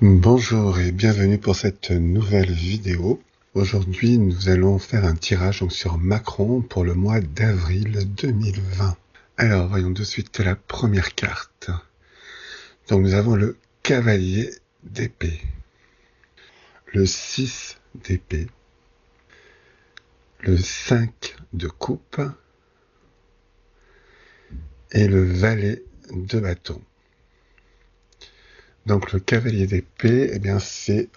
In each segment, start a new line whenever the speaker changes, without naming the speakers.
Bonjour et bienvenue pour cette nouvelle vidéo. Aujourd'hui, nous allons faire un tirage donc, sur Macron pour le mois d'avril 2020. Alors, voyons de suite la première carte. Donc, nous avons le cavalier d'épée, le 6 d'épée, le 5 de coupe et le valet de bâton. Donc le cavalier d'épée, eh bien c'est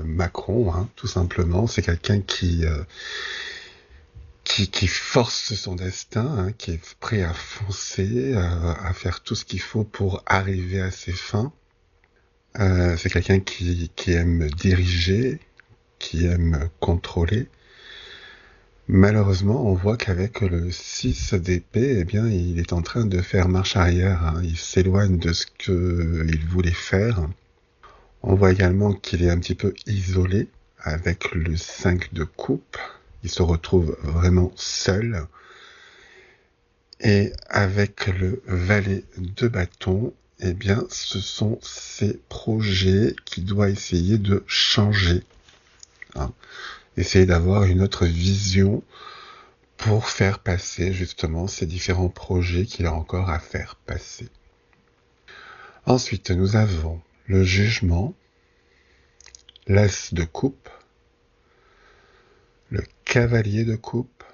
Macron, hein, tout simplement. C'est quelqu'un qui force son destin, hein, qui est prêt à foncer, à faire tout ce qu'il faut pour arriver à ses fins. C'est quelqu'un qui aime diriger, qui aime contrôler. Malheureusement, on voit qu'avec le 6 d'épée, eh bien, il est en train de faire marche arrière, hein. Il s'éloigne de ce qu'il voulait faire. On voit également qu'il est un petit peu isolé avec le 5 de coupe. Il se retrouve vraiment seul. Et avec le valet de bâton, eh bien, ce sont ses projets qu'il doit essayer de changer, hein. Essayer d'avoir une autre vision pour faire passer justement ces différents projets qu'il a encore à faire passer. Ensuite, nous avons le jugement, l'as de coupe, le cavalier de coupe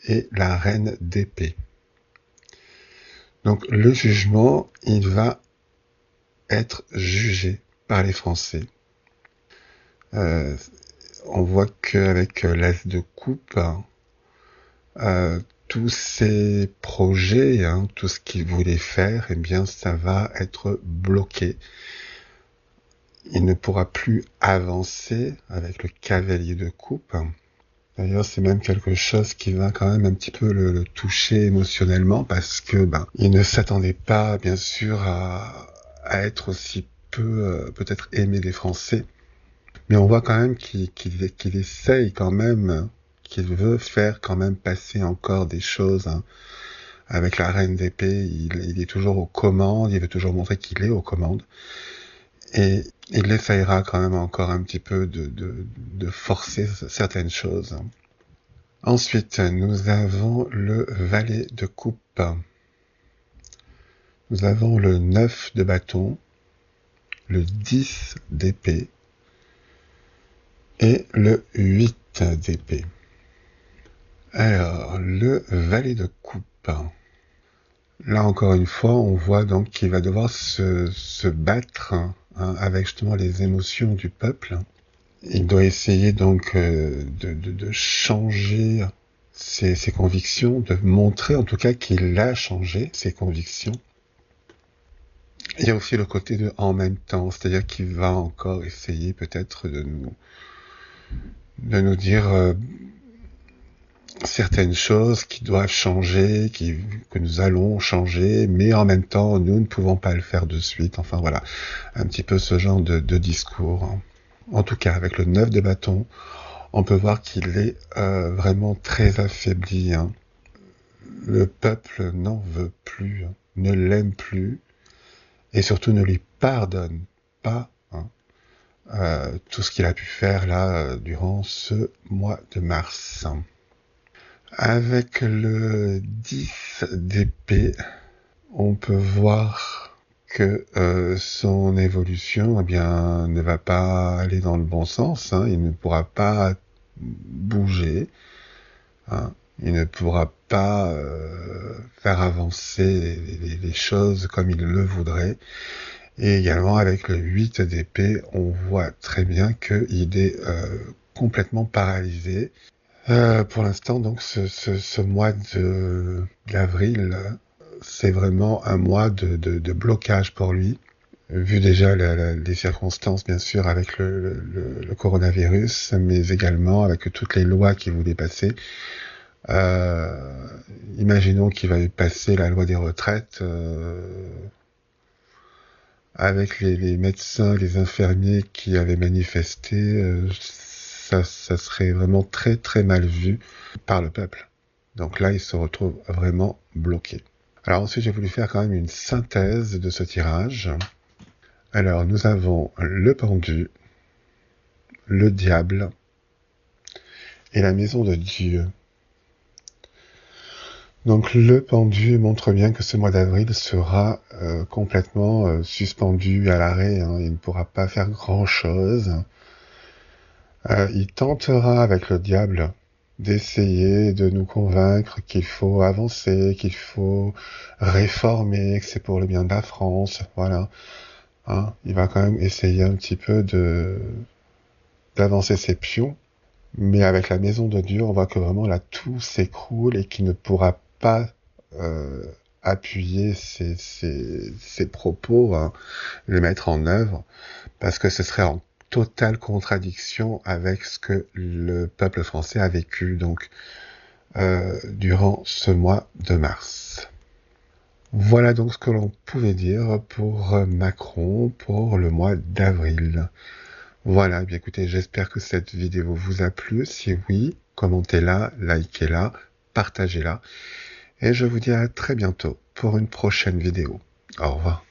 et la reine d'épée. Donc le jugement, il va être jugé par les Français. On voit qu'avec l'as de coupe, tous ces projets, hein, tout ce qu'il voulait faire, eh bien, ça va être bloqué. Il ne pourra plus avancer avec le cavalier de coupe. D'ailleurs, c'est même quelque chose qui va quand même un petit peu le toucher émotionnellement parce que il ne s'attendait pas, bien sûr, à être aussi peu peut-être aimé des Français. Mais on voit quand même qu'il essaye quand même, qu'il veut faire quand même passer encore des choses, hein. Avec la reine d'épée, il est toujours aux commandes, il veut toujours montrer qu'il est aux commandes. Et il essayera quand même encore un petit peu de forcer certaines choses. Ensuite, nous avons le valet de coupe. Nous avons le 9 de bâton, le 10 d'épée et le 8 d'épée. Alors, le valet de coupe. Là, encore une fois, on voit donc qu'il va devoir se battre, hein, avec justement les émotions du peuple. Il doit essayer donc de changer ses convictions, de montrer en tout cas qu'il a changé ses convictions. Il y a aussi le côté de en même temps, c'est-à-dire qu'il va encore essayer peut-être de nous dire certaines choses qui doivent changer, que nous allons changer, mais en même temps, nous ne pouvons pas le faire de suite. Enfin voilà, un petit peu ce genre de discours, hein. En tout cas, avec le 9 de bâton, on peut voir qu'il est vraiment très affaibli, hein. Le peuple n'en veut plus, hein, ne l'aime plus, et surtout ne lui pardonne pas, hein, tout ce qu'il a pu faire là durant ce mois de mars. Avec le 10 d'épée, on peut voir que son évolution, eh bien, ne va pas aller dans le bon sens, hein. Il ne pourra pas bouger, hein. Il ne pourra pas faire avancer les choses comme il le voudrait. Et également avec le 8 d'épée, on voit très bien qu'il est complètement paralysé. Pour l'instant, donc, ce mois d'avril, c'est vraiment un mois de blocage pour lui, vu déjà les circonstances, bien sûr, avec le coronavirus, mais également avec toutes les lois qu'il voulait passer. Imaginons qu'il va passer la loi des retraites, avec les médecins, les infirmiers qui avaient manifesté, ça serait vraiment très très mal vu par le peuple. Donc là, il se retrouve vraiment bloqué. Alors ensuite, j'ai voulu faire quand même une synthèse de ce tirage. Alors, nous avons le pendu, le diable et la maison de Dieu. Donc le pendu montre bien que ce mois d'avril sera complètement suspendu à l'arrêt, hein. Il ne pourra pas faire grand-chose. Il tentera avec le diable d'essayer de nous convaincre qu'il faut avancer, qu'il faut réformer, que c'est pour le bien de la France, voilà. Hein, il va quand même essayer un petit peu d'avancer ses pions, mais avec la maison de Dieu, on voit que vraiment là tout s'écroule et qu'il ne pourra pas euh, appuyer ses propos, hein, les mettre en œuvre, parce que ce serait en totale contradiction avec ce que le peuple français a vécu donc durant ce mois de mars. Voilà donc ce que l'on pouvait dire pour Macron pour le mois d'avril. Voilà, bien écoutez, j'espère que cette vidéo vous a plu. Si oui, commentez-la, likez-la, partagez-la. Et je vous dis à très bientôt pour une prochaine vidéo. Au revoir.